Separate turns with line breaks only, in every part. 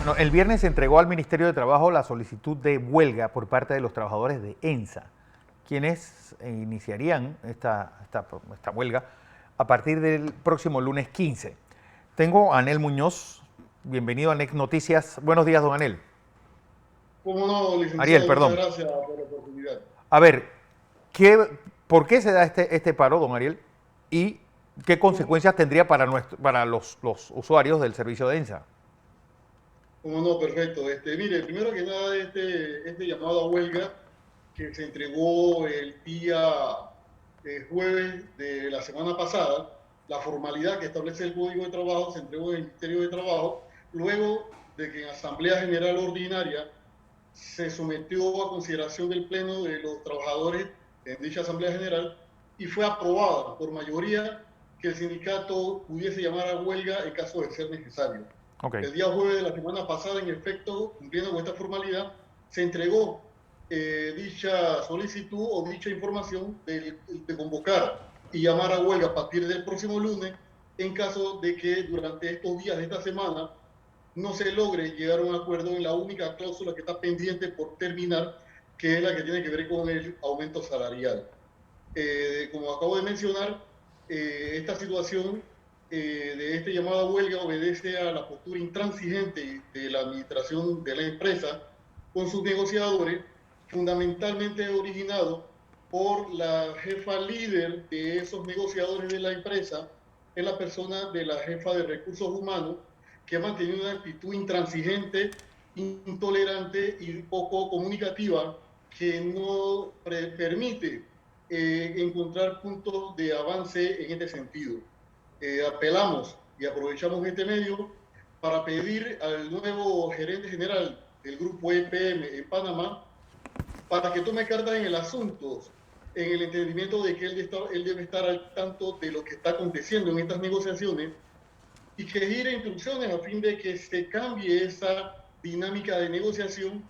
Bueno, el viernes se entregó al Ministerio de Trabajo la solicitud de huelga por parte de los trabajadores de ENSA, quienes iniciarían esta huelga a partir del próximo lunes 15. Tengo a Anel Muñoz. Bienvenido a NEC Noticias. Buenos días, don Anel.
Cómo no,
Ariel,
licenciado, muchas
perdón.
gracias por la oportunidad.
A ver, ¿por qué se da este paro, don Ariel? ¿Y qué
Cómo,
consecuencias tendría para los usuarios del servicio de ENSA?
cómo no, perfecto. Mire, primero que nada, este llamado a huelga que se entregó el día jueves de la semana pasada, la formalidad que establece el Código de Trabajo se entregó en el Ministerio de Trabajo, luego de que en Asamblea General Ordinaria se sometió a consideración del Pleno de los Trabajadores en dicha Asamblea General y fue aprobada por mayoría que el sindicato pudiese llamar a huelga en caso de ser necesario.
Ok.
El día jueves de la semana pasada, en efecto, cumpliendo con esta formalidad, se entregó dicha solicitud o dicha información de convocar y llamar a huelga a partir del próximo lunes en caso de que durante estos días de esta semana no se logre llegar a un acuerdo en la única cláusula que está pendiente por terminar, que es la que tiene que ver con el aumento salarial. Como acabo de mencionar, esta situación de este llamado a huelga obedece a la postura intransigente de la administración de la empresa con sus negociadores, fundamentalmente originado por la jefa líder de esos negociadores de la empresa, en la persona de la jefa de recursos humanos, que ha mantenido una actitud intransigente, intolerante y poco comunicativa que no permite encontrar puntos de avance en este sentido. Apelamos y aprovechamos este medio para pedir al nuevo gerente general del grupo EPM en Panamá para que tome cartas en el asunto, en el entendimiento de que él debe estar al tanto de lo que está aconteciendo en estas negociaciones y que gire instrucciones a fin de que se cambie esa dinámica de negociación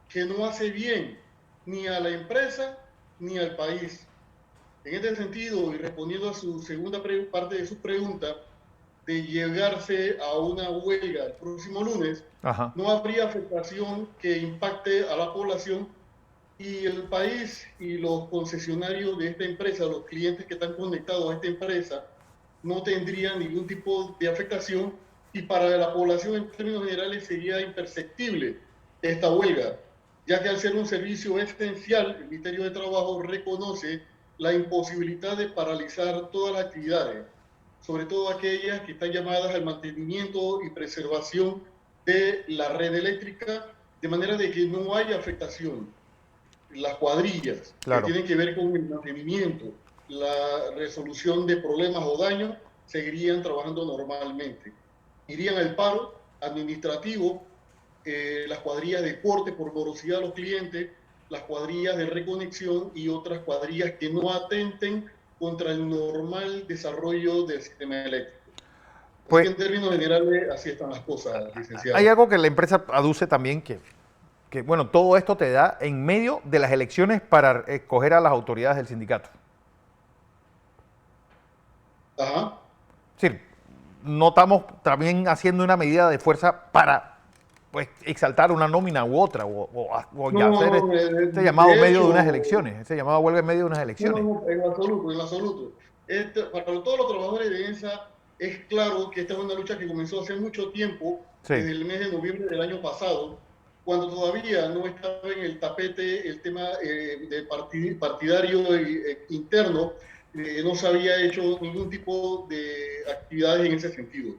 que no hace bien ni a la empresa ni al país. En este sentido, y respondiendo a su segunda parte de su pregunta, de llegarse a una huelga el próximo lunes,
Ajá.
no habría afectación que impacte a la población y el país y los concesionarios de esta empresa, los clientes que están conectados a esta empresa, no tendrían ningún tipo de afectación y para la población en términos generales sería imperceptible esta huelga, ya que al ser un servicio esencial, el Ministerio de Trabajo reconoce la imposibilidad de paralizar todas las actividades, sobre todo aquellas que están llamadas al mantenimiento y preservación de la red eléctrica, de manera de que no haya afectación. Las cuadrillas que
Claro.
tienen que ver con el mantenimiento, la resolución de problemas o daños, seguirían trabajando normalmente. Irían al paro administrativo, las cuadrillas de corte por morosidad a los clientes, las cuadrillas de reconexión y otras cuadrillas que no atenten contra el normal desarrollo del sistema eléctrico. Así que
Pues
en términos generales, así están las cosas,
hay
licenciado.
algo que la empresa aduce también bueno, todo esto te da en medio de las elecciones para escoger a las autoridades del sindicato.
Ajá.
Es decir, no estamos también haciendo una medida de fuerza para pues exaltar una nómina u otra, o
No,
ya hacer
no,
este llamado en
de
medio de unas
hecho,
elecciones, ese llamado huelga en medio de unas
no, no,
elecciones.
no, en lo absoluto, en lo absoluto. Para todos los trabajadores de ENSA es claro que esta es una lucha que comenzó hace mucho tiempo,
Sí,
desde el mes de noviembre del año pasado, cuando todavía no estaba en el tapete el tema partidario interno, no se había hecho ningún tipo de actividades en ese sentido.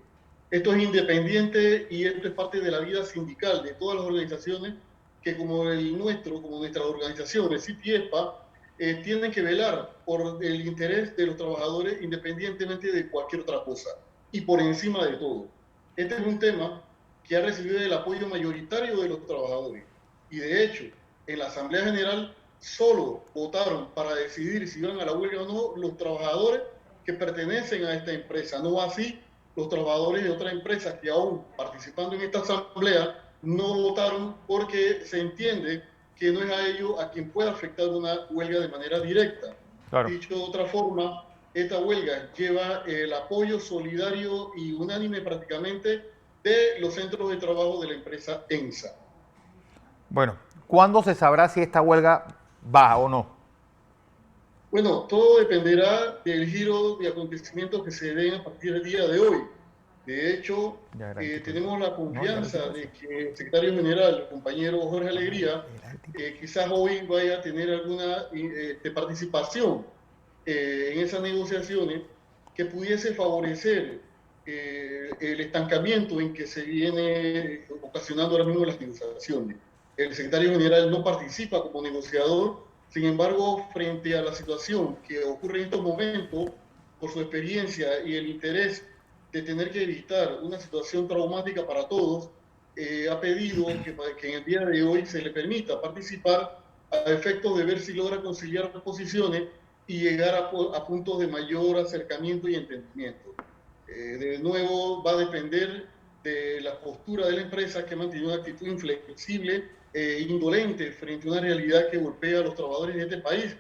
Esto es independiente y esto es parte de la vida sindical de todas las organizaciones que como el nuestro, como nuestra organización, el CITIESPA, tienen que velar por el interés de los trabajadores independientemente de cualquier otra cosa y por encima de todo. Este es un tema que ha recibido el apoyo mayoritario de los trabajadores y de hecho en la Asamblea General solo votaron para decidir si iban a la huelga o no los trabajadores que pertenecen a esta empresa, no así los trabajadores de otras empresas que aún participando en esta asamblea no votaron porque se entiende que no es a ellos a quien pueda afectar una huelga de manera directa.
claro.
Dicho de otra forma, esta huelga lleva el apoyo solidario y unánime prácticamente de los centros de trabajo de la empresa ENSA.
Bueno, ¿cuándo se sabrá si esta huelga va o no?
Bueno, todo dependerá del giro de acontecimientos que se den a partir del día de hoy. De hecho,
Ya era el tipo de...
tenemos la
No, ya era el tipo
confianza
de...
de que el secretario general, el compañero Jorge Alegría,
Era el tipo.
quizás hoy vaya a tener alguna participación en esas negociaciones que pudiese favorecer el estancamiento en que se viene ocasionando ahora mismo las negociaciones. El secretario general no participa como negociador, sin embargo, frente a la situación que ocurre en estos momentos, por su experiencia y el interés de tener que evitar una situación traumática para todos, ha pedido que en el día de hoy se le permita participar a efectos de ver si logra conciliar posiciones y llegar a puntos de mayor acercamiento y entendimiento. De nuevo, va a depender de la postura de la empresa, que ha mantenido una actitud inflexible e indolente frente a una realidad que golpea a los trabajadores de este país,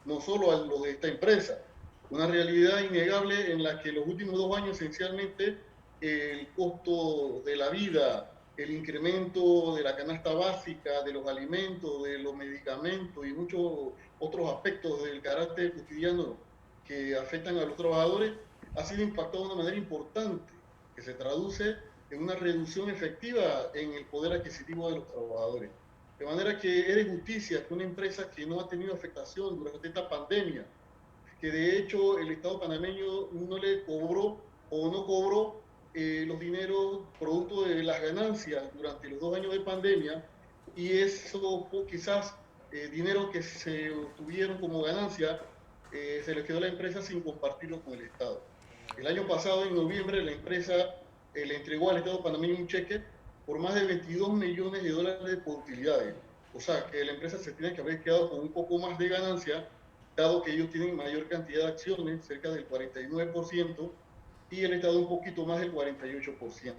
no solo a los de esta empresa. Una realidad innegable en la que en los últimos 2 años, esencialmente, el costo de la vida, el incremento de la canasta básica, de los alimentos, de los medicamentos y muchos otros aspectos del carácter cotidiano que afectan a los trabajadores, ha sido impactado de una manera importante, que se traduce en una reducción efectiva en el poder adquisitivo de los trabajadores. De manera que es de justicia que una empresa que no ha tenido afectación durante esta pandemia, que de hecho el Estado panameño no le cobró o no cobró los dineros producto de las ganancias durante los 2 años de pandemia, y eso quizás dinero que se obtuvieron como ganancia se les quedó a la empresa sin compartirlo con el Estado. El año pasado, en noviembre, la empresa le entregó al Estado panameño un cheque por más de 22 millones de dólares por utilidades. O sea, que la empresa se tiene que haber quedado con un poco más de ganancia, dado que ellos tienen mayor cantidad de acciones, cerca del 49%, y el Estado un poquito más del 48%.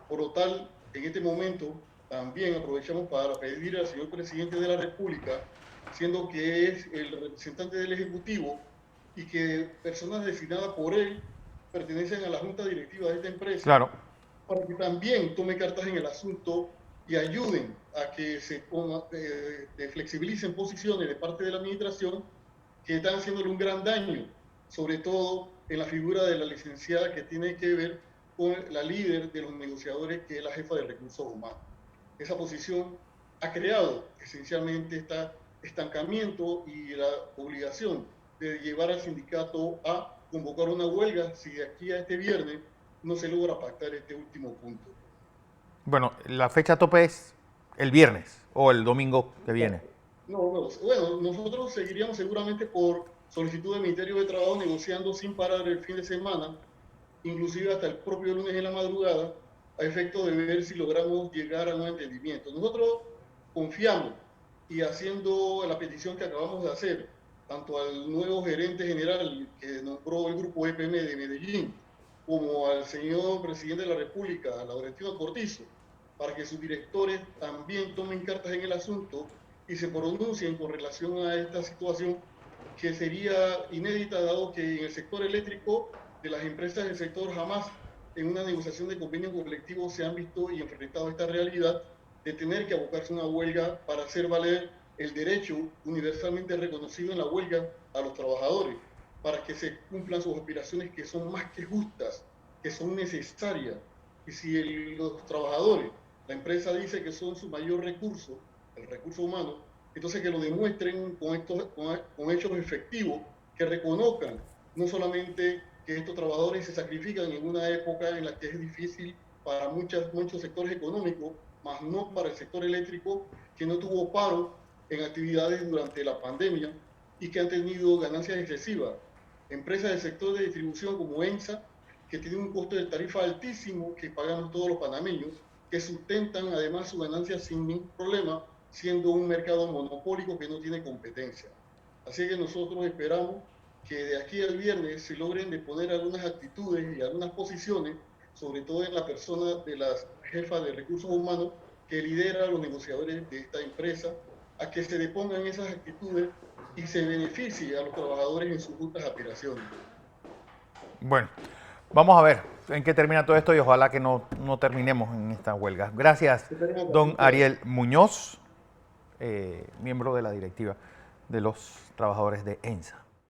Por lo tal, en este momento también aprovechamos para pedir al señor presidente de la República, siendo que es el representante del Ejecutivo y que personas designadas por él pertenecen a la junta directiva de esta empresa,
Claro.
para que también tome cartas en el asunto y ayuden a que se flexibilicen posiciones de parte de la administración que están haciéndole un gran daño, sobre todo en la figura de la licenciada, que tiene que ver con la líder de los negociadores, que es la jefa de recursos humanos. Esa posición ha creado esencialmente este estancamiento y la obligación de llevar al sindicato a convocar una huelga si de aquí a este viernes no se logra pactar este último punto.
Bueno, la fecha tope es el viernes o el domingo que viene.
No, no, bueno, nosotros seguiríamos seguramente por solicitud del Ministerio de Trabajo negociando sin parar el fin de semana, inclusive hasta el propio lunes en la madrugada, a efecto de ver si logramos llegar a un entendimiento. Nosotros confiamos, y haciendo la petición que acabamos de hacer, tanto al nuevo gerente general que nombró el grupo EPM de Medellín, como al señor presidente de la República, Laurentino Cortizo, para que sus directores también tomen cartas en el asunto y se pronuncien con relación a esta situación, que sería inédita, dado que en el sector eléctrico, de las empresas del sector, jamás en una negociación de convenio colectivo se han visto y enfrentado a esta realidad de tener que abocarse a una huelga para hacer valer el derecho universalmente reconocido en la huelga a los trabajadores, para que se cumplan sus aspiraciones, que son más que justas, que son necesarias. Y si los trabajadores, la empresa dice que son su mayor recurso, el recurso humano, entonces que lo demuestren con hechos efectivos, que reconozcan no solamente que estos trabajadores se sacrifican en una época en la que es difícil para muchos sectores económicos, más no para el sector eléctrico, que no tuvo paro en actividades durante la pandemia y que han tenido ganancias excesivas. Empresas del sector de distribución como ENSA, que tienen un costo de tarifa altísimo que pagamos todos los panameños, que sustentan además sus ganancias sin ningún problema, siendo un mercado monopólico que no tiene competencia. Así que nosotros esperamos que de aquí al viernes se logren de poner algunas actitudes y algunas posiciones, sobre todo en la persona de la jefa de recursos humanos que lidera a los negociadores de esta empresa, a que se depongan esas actitudes y se beneficie a los trabajadores en sus justas aspiraciones.
Bueno, vamos a ver. en qué termina todo esto y ojalá que no terminemos en esta huelga. Gracias, don Ariel Muñoz, miembro de la directiva de los trabajadores de ENSA.